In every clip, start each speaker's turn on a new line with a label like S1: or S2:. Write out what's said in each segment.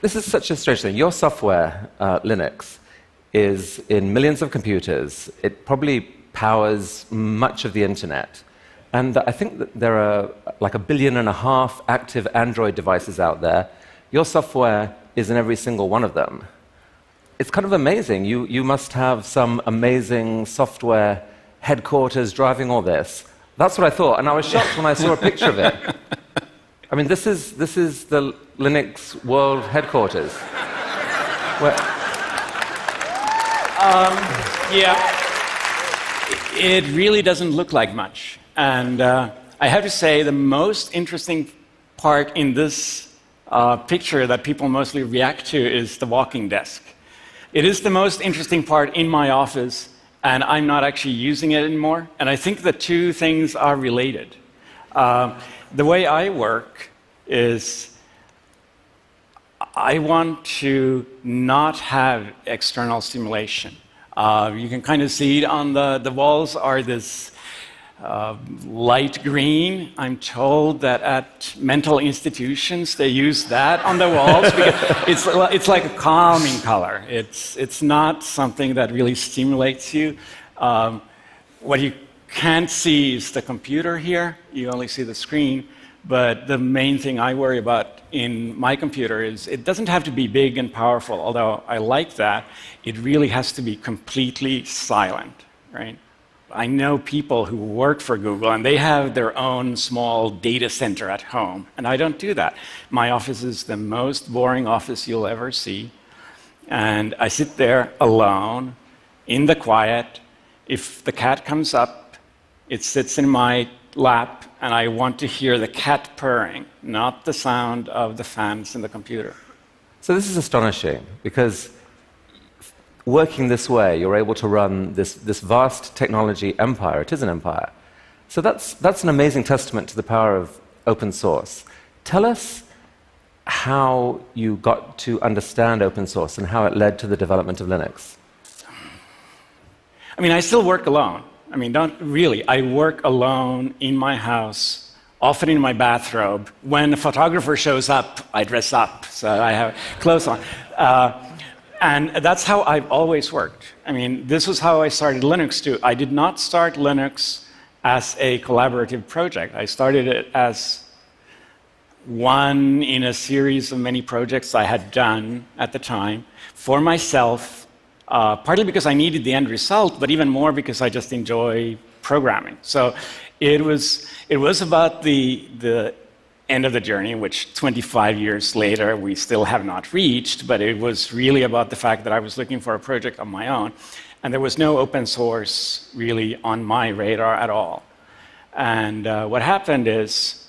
S1: this is such a strange thing. Your software, Linux, is in millions of computers. It probably powers much of the internet. And I think that there are like 1.5 billion active Android devices out there. Your software is in every single one of them. It's kind of amazing. You must have some amazing software headquarters driving all this. That's what I thought, and I was shocked when I saw a picture of it. I mean, this is the Linux World Headquarters.
S2: Yeah, it really doesn't look like much. And I have to say, the most interesting part in this picture that people mostly react to is the walking desk. It is the most interesting part in my office, and I'm not actually using it anymore. And I think the two things are related. The way I work is I want to not have external stimulation. You can kind of see it on the walls are this light green. I'm told that at mental institutions they use that on the walls because it's like a calming color. It's not something that really stimulates you. What you can't see is the computer here. You only see the screen. But the main thing I worry about in my computer is it doesn't have to be big and powerful, although I like that. It really has to be completely silent, right? I know people who work for Google, and they have their own small data center at home, and I don't do that. My office is the most boring office you'll ever see, and I sit there alone, in the quiet. If the cat comes up, it sits in my lap, and I want to hear the cat purring, not the sound of the fans in the computer.
S1: So this is astonishing, because working this way, you're able to run this vast technology empire. It is an empire. So that's an amazing testament to the power of open source. Tell us how you got to understand open source and how it led to the development of Linux.
S2: I mean, I still work alone. I mean, don't really. I work alone in my house, often in my bathrobe. When a photographer shows up, I dress up, so I have clothes on. And that's how I've always worked. I mean, this was how I started Linux too. I did not start Linux as a collaborative project. I started it as one in a series of many projects I had done at the time for myself, partly because I needed the end result, but even more because I just enjoy programming. So it was about the end of the journey, which 25 years later we still have not reached, but it was really about the fact that I was looking for a project on my own, and there was no open source really on my radar at all. And what happened is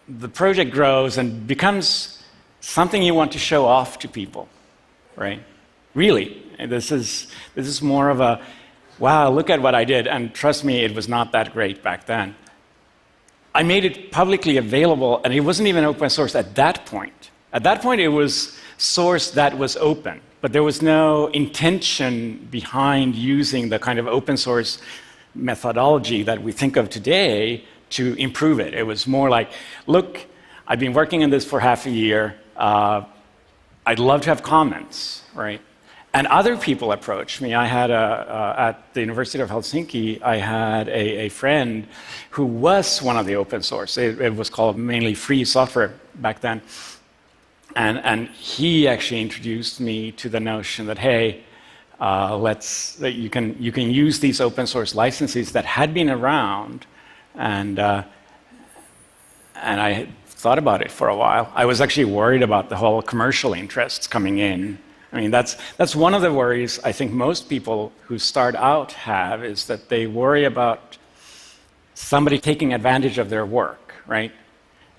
S2: the project grows and becomes something you want to show off to people, right? Really. And this is more of a, wow, look at what I did, and trust me, it was not that great back then. I made it publicly available, and it wasn't even open source at that point. At that point, it was source that was open, but there was no intention behind using the kind of open source methodology that we think of today to improve it. It was more like, look, I've been working on this for half a year. I'd love to have comments, right? And other people approached me. I had at the University of Helsinki, I had a friend who was one of the open source. It was called mainly free software back then. And he actually introduced me to the notion that, hey, you can use these open source licenses that had been around, and I thought about it for a while. I was actually worried about the whole commercial interests coming in. I mean, that's one of the worries I think most people who start out have, is that they worry about somebody taking advantage of their work, right?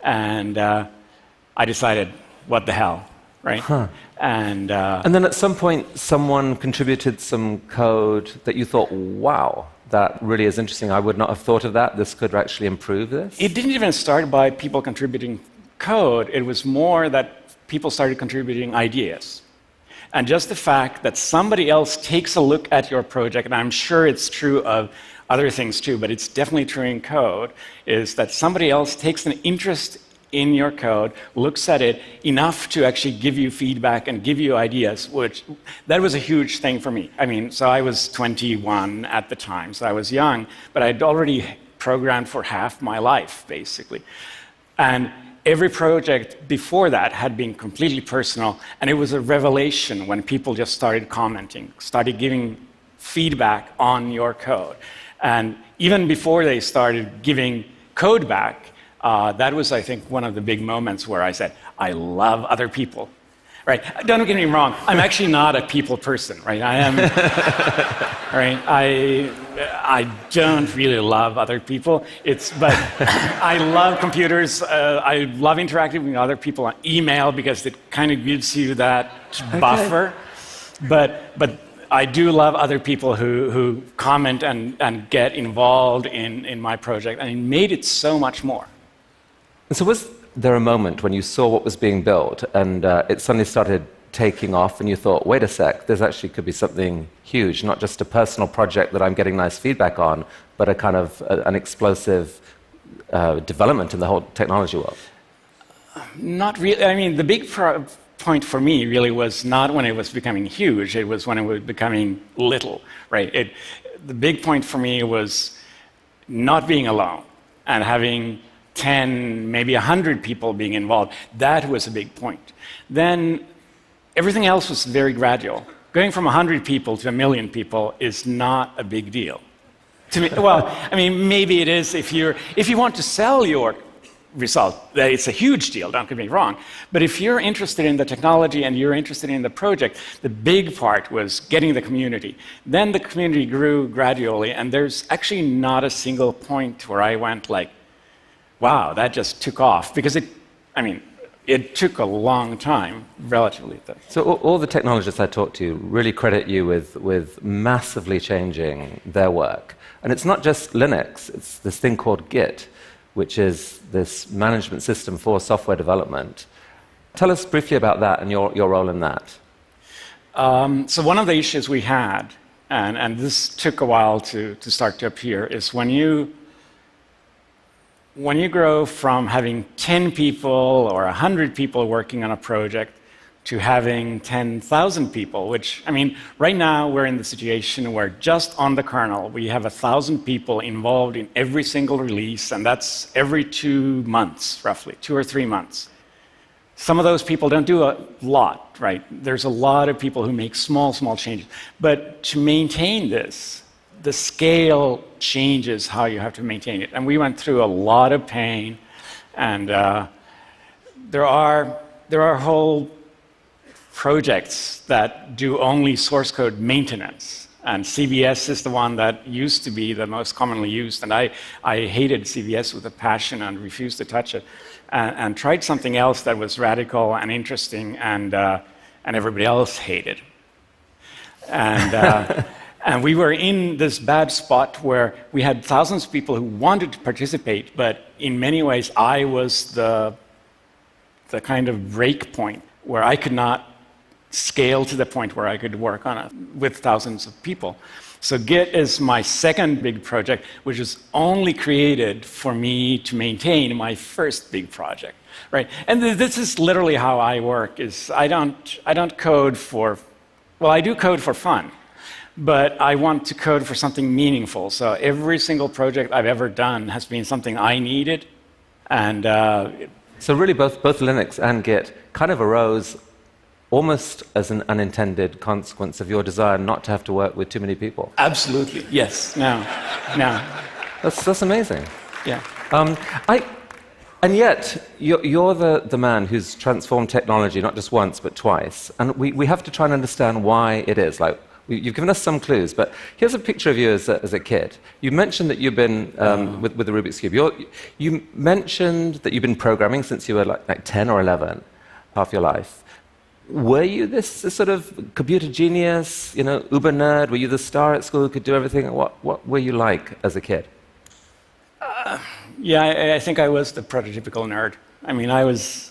S2: And I decided, what the hell, right?
S1: Huh.
S2: And
S1: then at some point, someone contributed some code that you thought, wow, that really is interesting. I would not have thought of that. This could actually improve this.
S2: It didn't even start by people contributing code. It was more that people started contributing ideas. And just the fact that somebody else takes a look at your project, and I'm sure it's true of other things too, but it's definitely true in code, is that somebody else takes an interest in your code, looks at it enough to actually give you feedback and give you ideas, which that was a huge thing for me. I mean, so I was 21 at the time, so I was young, but I'd already programmed for half my life, basically. And every project before that had been completely personal, and it was a revelation when people just started commenting, started giving feedback on your code. And even before they started giving code back, that was, I think, one of the big moments where I said, I love other people. Right? Don't get me wrong, I'm actually not a people person, right? I am, right? I don't really love other people. But I love computers. I love interacting with other people on email because it kind of gives you that buffer. But I do love other people who comment and get involved in my project, and it made it so much more.
S1: And so was there a moment when you saw what was being built and it suddenly started taking off and you thought, wait a sec, there's actually could be something huge, not just a personal project that I'm getting nice feedback on, but a kind of an explosive development in the whole technology world?
S2: Not really. I mean, the big point for me really was not when it was becoming huge, it was when it was becoming little, right? The big point for me was not being alone and having 10, maybe 100 people being involved. That was a big point. Then everything else was very gradual. Going from 100 people to 1 million people is not a big deal. To me, well, I mean, maybe it is if you want to sell your result, it's a huge deal, don't get me wrong. But if you're interested in the technology and you're interested in the project, the big part was getting the community. Then the community grew gradually, and there's actually not a single point where I went like, wow, that just took off. Because it took a long time, relatively.
S1: So all the technologists I talked to really credit you with massively changing their work. And it's not just Linux, it's this thing called Git, which is this management system for software development. Tell us briefly about that and your role in that.
S2: So one of the issues we had, and this took a while to start to appear, is when you grow from having 10 people or 100 people working on a project to having 10,000 people, which, I mean, right now we're in the situation where just on the kernel we have 1,000 people involved in every single release, and that's every 2 months, roughly, 2 or 3 months. Some of those people don't do a lot, right? There's a lot of people who make small changes. But to maintain this, the scale changes how you have to maintain it. And we went through a lot of pain, and there are whole projects that do only source code maintenance. And CVS is the one that used to be the most commonly used, and I hated CVS with a passion and refused to touch it, and tried something else that was radical and interesting, and everybody else hated. And we were in this bad spot where we had thousands of people who wanted to participate, but in many ways I was the kind of break point where I could not scale to the point where I could work on it with thousands of people. So Git is my second big project, which is only created for me to maintain my first big project, right? And this is literally how I work. Is I don't code for, well, I do code for fun, but I want to code for something meaningful. So every single project I've ever done has been something I needed, and
S1: so really both Linux and Git kind of arose almost as an unintended consequence of your desire not to have to work with too many people.
S2: Absolutely, yes. No.
S1: That's amazing.
S2: Yeah.
S1: And yet, you're the man who's transformed technology not just once, but twice. And we have to try and understand why it is. Like, you've given us some clues, but here's a picture of you as a kid. You mentioned that you've been, with the Rubik's Cube, you mentioned that you've been programming since you were like 10 or 11, half your life. Were you this sort of computer genius, uber nerd? Were you the star at school who could do everything? What were you like as a kid?
S2: Yeah, I think I was the prototypical nerd. I mean, I was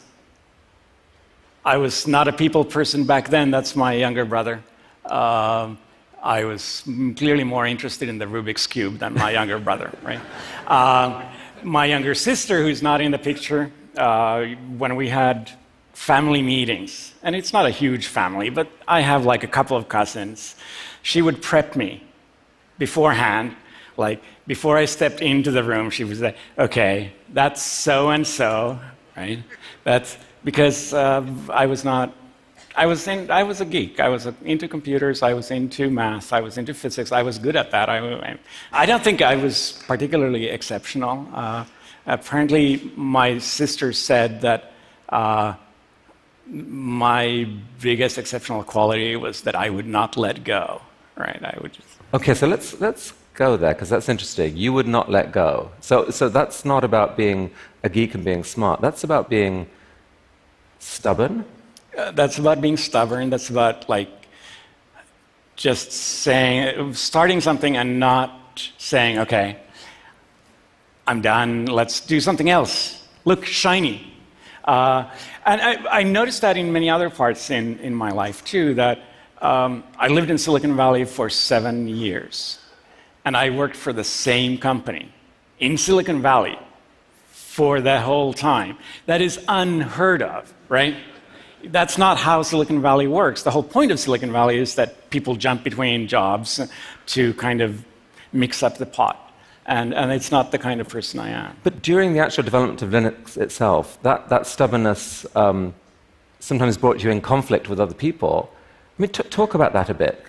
S2: not a people person back then. That's my younger brother. I was clearly more interested in the Rubik's Cube than my younger brother, right? My younger sister, who's not in the picture, when we had family meetings, and it's not a huge family, but I have like a couple of cousins, she would prep me beforehand. Like, before I stepped into the room, she would say, okay, that's so-and-so, right? That's because I was a geek. I was into computers, I was into math, I was into physics, I was good at that. I don't think I was particularly exceptional. Apparently, my sister said that my biggest exceptional quality was that I would not let go, right? I would just...
S1: Okay, so let's go there, because that's interesting. You would not let go. So that's not about being a geek and being smart. That's about being stubborn.
S2: That's about being stubborn. That's about like just starting something and not saying, okay, I'm done, let's do something else. Look shiny. And I noticed that in many other parts in my life too, that I lived in Silicon Valley for 7 years. And I worked for the same company in Silicon Valley for the whole time. That is unheard of, right? That's not how Silicon Valley works. The whole point of Silicon Valley is that people jump between jobs to kind of mix up the pot. And it's not the kind of person I am.
S1: But during the actual development of Linux itself, that stubbornness sometimes brought you in conflict with other people. I mean, talk about that a bit.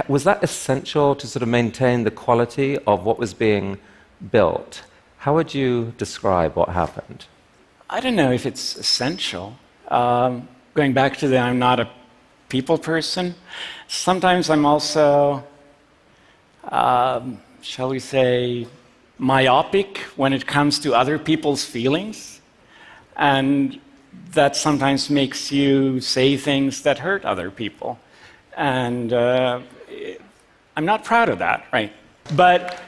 S1: Was that essential to sort of maintain the quality of what was being built? How would you describe what happened?
S2: I don't know if it's essential. Going back to I'm not a people person. Sometimes I'm also, shall we say, myopic when it comes to other people's feelings. And that sometimes makes you say things that hurt other people. And I'm not proud of that, right? But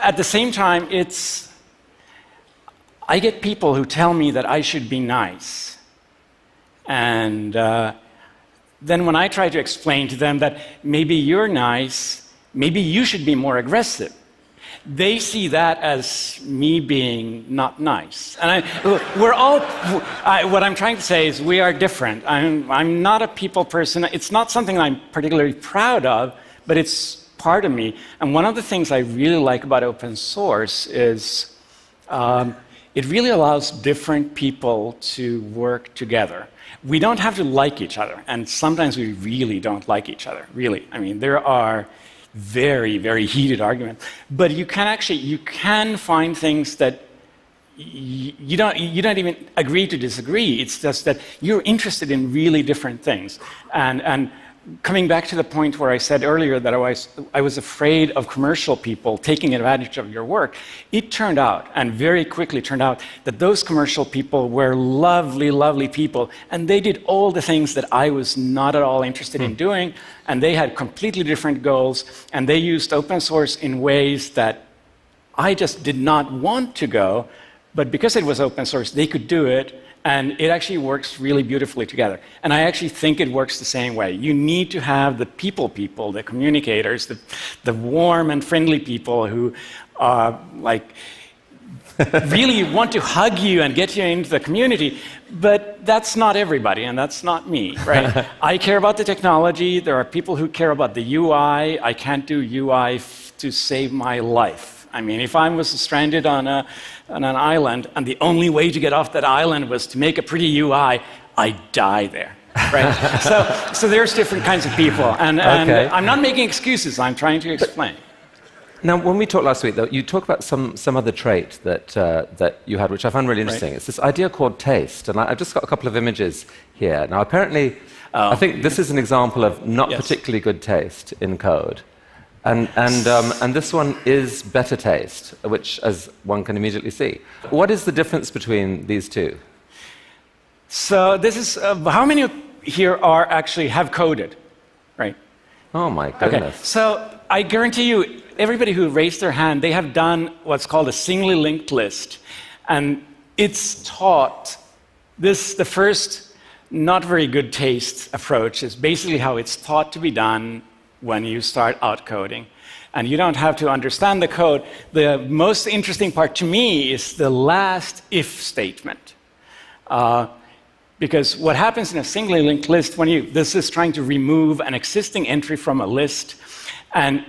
S2: at the same time, I get people who tell me that I should be nice. And then when I try to explain to them that maybe you're nice, maybe you should be more aggressive, they see that as me being not nice. And what I'm trying to say is we are different. I'm not a people person. It's not something I'm particularly proud of, but it's part of me. And one of the things I really like about open source is it really allows different people to work together. We don't have to like each other, and sometimes we really don't like each other, really. I mean, there are very, very heated arguments. But you can find things that you don't even agree to disagree. It's just that you're interested in really different things. And coming back to the point where I said earlier that I was afraid of commercial people taking advantage of your work, it turned out, and very quickly turned out, that those commercial people were lovely, lovely people, and they did all the things that I was not at all interested in doing, and they had completely different goals, and they used open source in ways that I just did not want to go, but because it was open source, they could do it. And it actually works really beautifully together. And I actually think it works the same way. You need to have the people, the communicators, the warm and friendly people who really want to hug you and get you into the community. But that's not everybody, and that's not me, right? I care about the technology. There are people who care about the UI. I can't do UI to save my life. I mean, if I was stranded on an island, and the only way to get off that island was to make a pretty UI, I'd die there, right? so there's different kinds of people, and
S1: Okay.
S2: I'm not making excuses. I'm trying to explain.
S1: Now, when we talked last week, though, you talked about some other trait that you had, which I found really interesting. Right. It's this idea called taste, and I've just got a couple of images here. Now, apparently, I think this is an example of not particularly good taste in code. And this one is better taste, which, as one can immediately see. What is the difference between these two?
S2: So this is how many here have coded, right?
S1: Oh my goodness!
S2: Okay. So I guarantee you, everybody who raised their hand, they have done what's called a singly linked list, and it's taught this. The first, not very good taste approach is basically how it's taught to be done when you start out coding. And you don't have to understand the code. The most interesting part to me is the last if statement. Because what happens in a singly linked list, this is trying to remove an existing entry from a list, and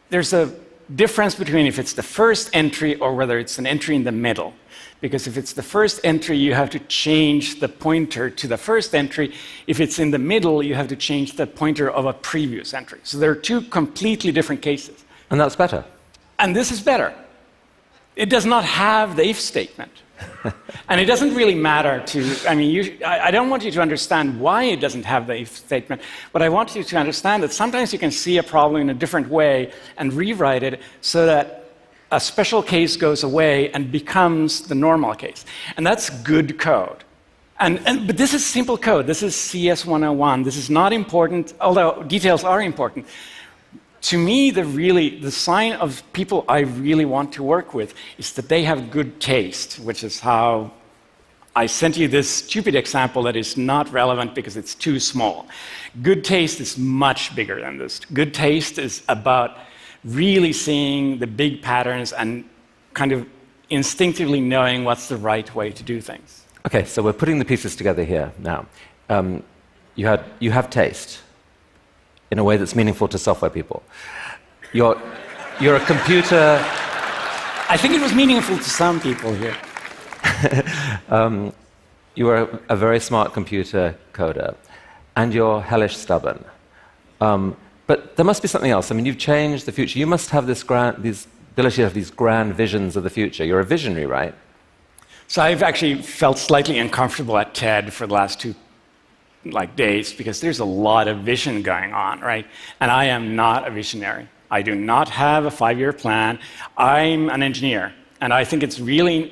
S2: there's a difference between if it's the first entry or whether it's an entry in the middle. Because if it's the first entry, you have to change the pointer to the first entry. If it's in the middle, you have to change the pointer of a previous entry. So there are two completely different cases.
S1: And that's better.
S2: And this is better. It does not have the if statement. And it doesn't really matter I don't want you to understand why it doesn't have the if statement, but I want you to understand that sometimes you can see a problem in a different way and rewrite it so that a special case goes away and becomes the normal case. And that's good code. But this is simple code. This is CS 101. This is not important, although details are important. To me, the sign of people I really want to work with is that they have good taste, which is how I sent you this stupid example that is not relevant because it's too small. Good taste is much bigger than this. Good taste is about really seeing the big patterns and kind of instinctively knowing what's the right way to do things.
S1: Okay, so we're putting the pieces together here now. You have taste in a way that's meaningful to software people. You're a computer...
S2: I think it was meaningful to some people here.
S1: You are a very smart computer coder, and you're hellish stubborn. But there must be something else. I mean, you've changed the future. You must have this ability to have these grand visions of the future. You're a visionary, right?
S2: So I've actually felt slightly uncomfortable at TED for the last 2 days because there's a lot of vision going on, right? And I am not a visionary. I do not have a 5-year plan. I'm an engineer, and I think it's really,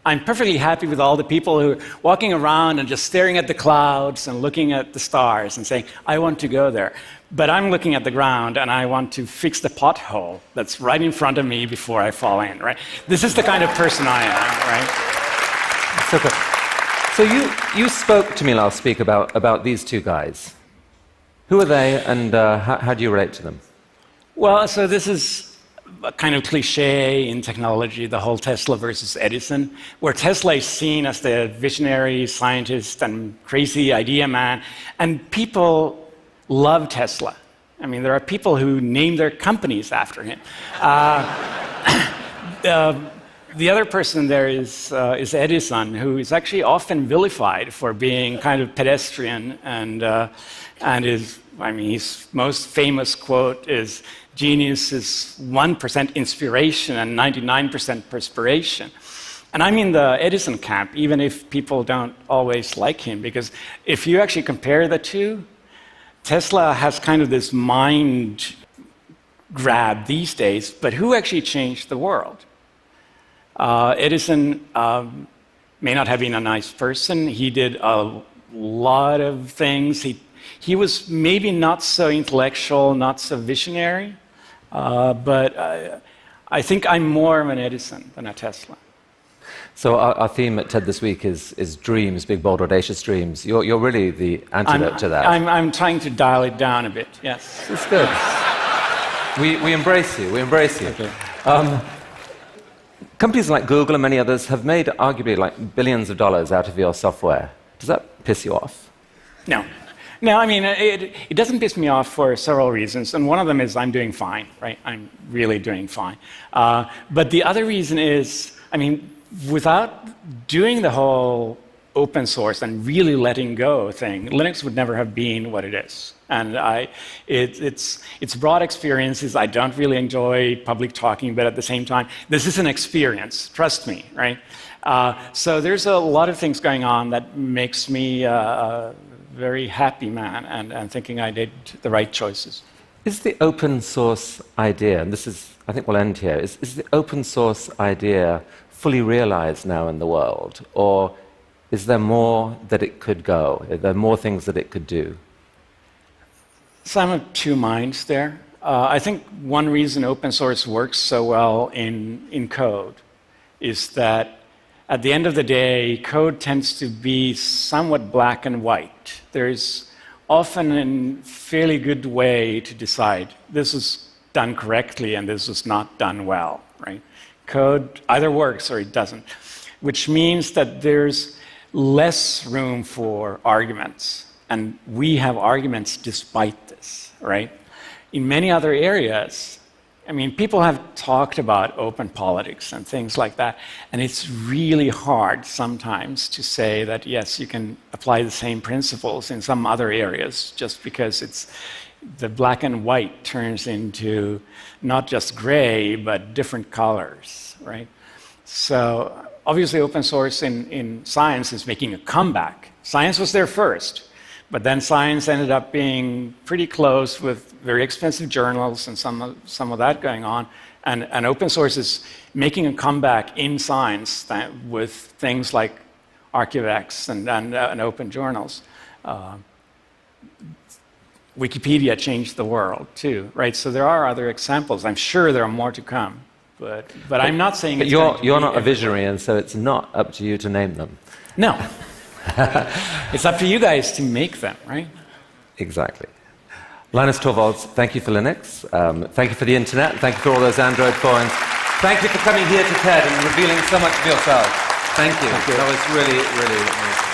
S2: I'm perfectly happy with all the people who are walking around and just staring at the clouds and looking at the stars and saying, I want to go there. But I'm looking at the ground and I want to fix the pothole that's right in front of me before I fall in, right? This is the kind of person I am, right?
S1: So good. So you spoke to me last week about these two guys. Who are they, and how do you relate to them?
S2: Well, so this is a kind of cliche in technology, the whole Tesla versus Edison, where Tesla is seen as the visionary scientist and crazy idea man, and people love Tesla. I mean, there are people who name their companies after him. The other person there is Edison, who is actually often vilified for being kind of pedestrian, and his most famous quote is, "Genius is 1% inspiration and 99% perspiration." And I'm in the Edison camp, even if people don't always like him, because if you actually compare the two, Tesla has kind of this mind grab these days, but who actually changed the world? Edison may not have been a nice person. He did a lot of things. He was maybe not so intellectual, not so visionary, but I think I'm more of an Edison than a Tesla.
S1: So our theme at TED this week is dreams, big, bold, audacious dreams. You're really the antidote to that.
S2: I'm trying to dial it down a bit, yes.
S1: It's good. We embrace you, we embrace you.
S2: Okay.
S1: Companies like Google and many others have made arguably billions of dollars out of your software. Does that piss you off?
S2: No. No, it doesn't piss me off for several reasons, and one of them is I'm doing fine, right? I'm really doing fine. But the other reason is, without doing the whole open source and really letting go thing, Linux would never have been what it is. And it's broad experiences. I don't really enjoy public talking, but at the same time, this is an experience, trust me, right? So there's a lot of things going on that makes me a very happy man and thinking I did the right choices.
S1: Is the open source idea, and this is, I think we'll end here, is the open source idea fully realized now in the world? Or is there more that it could go? Are there more things that it could do?
S2: So I'm of two minds there. I think one reason open source works so well in code is that at the end of the day, code tends to be somewhat black and white. There's often a fairly good way to decide this is done correctly and this is not done well, right? Code either works or it doesn't, which means that there's less room for arguments. And we have arguments despite this, right? In many other areas, I mean, people have talked about open politics and things like that, and it's really hard sometimes to say that, yes, you can apply the same principles in some other areas just because it's the black and white turns into not just gray, but different colors, right? So obviously open source in science is making a comeback. Science was there first, but then science ended up being pretty close with very expensive journals and some of that going on. And open source is making a comeback in science with things like ArchiveX and open journals. Wikipedia changed the world too, right? So there are other examples. I'm sure there are more to come, but I'm not saying.
S1: But you're not a visionary, and so it's not up to you to name them.
S2: No, it's up to you guys to make them, right?
S1: Exactly. Linus Torvalds, thank you for Linux. Thank you for the internet. Thank you for all those Android phones. Thank you for coming here to TED and revealing so much of yourself. Thank you. That was really, really amazing.